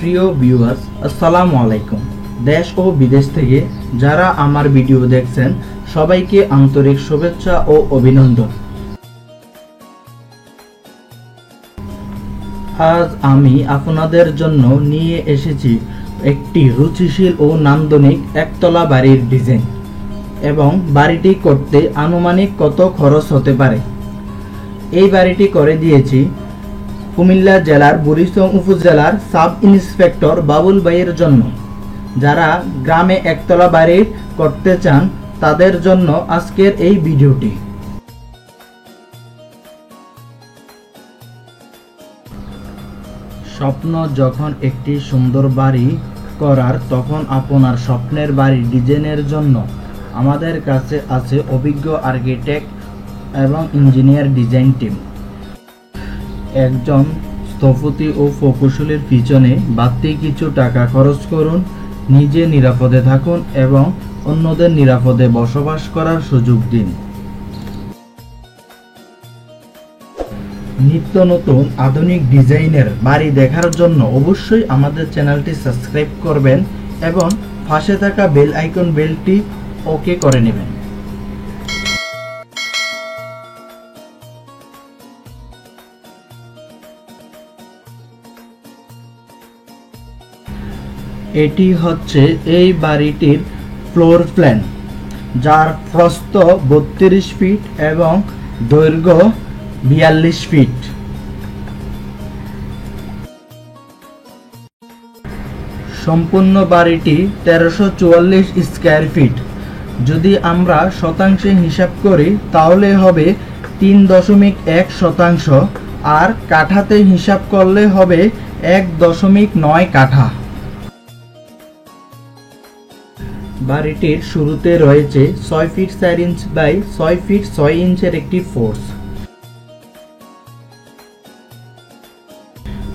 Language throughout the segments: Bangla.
প্রিয় ভিউয়ার্স, আসসালামু আলাইকুম। দেশ ও বিদেশ থেকে যারা আমার ভিডিও দেখছেন সবাইকে আন্তরিক শুভেচ্ছা ও অভিনন্দন। আজ আমি আপনাদের জন্য নিয়ে এসেছি একটি রুচিশীল ও নান্দনিক একতলা বাড়ির ডিজাইন এবং বাড়িটি করতে আনুমানিক কত খরচ হতে পারে। এই বাড়িটি করে দিয়েছি কুমিল্লা জেলার বুড়িচং উপজেলার সাব ইন্সপেক্টর বাবুল ভাইয়ের জন্য। যারা গ্রামে একতলা বাড়ি করতে চান তাদের জন্য আজকের এই ভিডিওটি। স্বপ্ন যখন একটি সুন্দর বাড়ি করার, তখন আপনার স্বপ্নের বাড়ি ডিজাইনের জন্য আমাদের কাছে আছে অভিজ্ঞ আর্কিটেক্ট এবং ইঞ্জিনিয়ার ডিজাইন টিম। একজন স্থপতি ও প্রকৌশলীর পিছনে বাড়তি কিছু টাকা খরচ করুন, নিজে নিরাপদে থাকুন এবং অন্যদের নিরাপদে বসবাস করার সুযোগ দিন। নিত্য নতুন আধুনিক ডিজাইনের বাড়ি দেখার জন্য অবশ্যই আমাদের চ্যানেলটি সাবস্ক্রাইব করবেন এবং পাশে থাকা বেল আইকন বেলটি ওকে করে নেবেন। এটি হচ্ছে এই বাড়িটির ফ্লোর প্ল্যান, যার প্রস্থ 32 ফিট এবং দৈর্ঘ্য 42 ফিট। সম্পূর্ণ বাড়িটি 1344 স্কয়ার ফিট। যদি আমরা শতাংশে হিসাব করি তাহলে হবে 3.1 শতাংশ, আর কাঠাতে হিসাব করলে হবে 1.9 কাঠা। বাড়িটির শুরুতে রয়েছে 6 ফিট 4 ইঞ্চ বাই 6 ফিট 6 ইঞ্চের একটি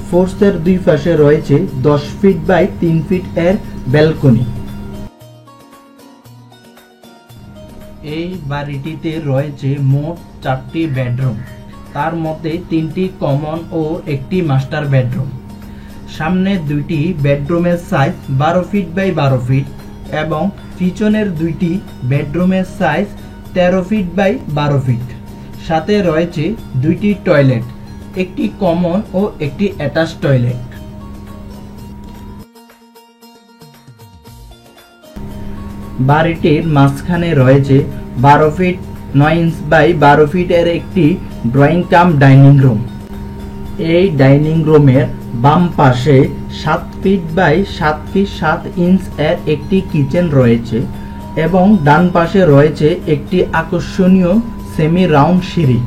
ফোর্সের দুই পাশে রয়েছে 10 ফিট বাই 3 ফিট এর ব্যালকনি। এই বাড়িটিতে রয়েছে মোট 4টি বেডরুম, তার মধ্যে 3টি কমন ও একটি মাস্টার বেডরুম। সামনে দুইটি বেডরুমের সাইজ 12 ফিট বাই 12 ফিট এবং পিছনের দুইটি বেডরুমের সাইজ 13 ফিট বাই 12 ফিট। সাথে রয়েছে দুইটি টয়লেট, একটি কমন ও একটি অ্যাটাচ টয়লেট। বাড়িটির মাঝখানে রয়েছে 12 ফিট 9 ইঞ্চ বাই 12 ফিট এর একটি ড্রয়িং কাম ডাইনিং রুম। এই ডাইনিং রুমের বাম পাশে 7 ফিট বাই 7 ফিট 7 ইঞ্চ এর একটি কিচেন রয়েছে এবং ডান পাশে রয়েছে একটি আকর্ষণীয় সেমি রাউন্ড সিঁড়ি।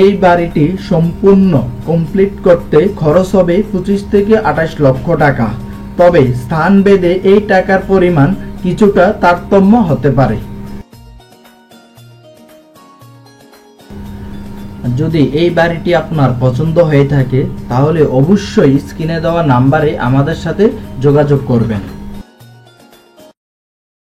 এই বাড়িটি সম্পূর্ণ কমপ্লিট করতে খরচ হবে 25 থেকে 28 লক্ষ টাকা। তবে স্থান ভেদে এই টাকার পরিমাণ কিছুটা তারতম্য হতে পারে। যদি এই বাড়িটি আপনার পছন্দ হয়ে থাকে তাহলে অবশ্যই স্ক্রিনে দেওয়া নাম্বারে আমাদের সাথে যোগাযোগ করবেন।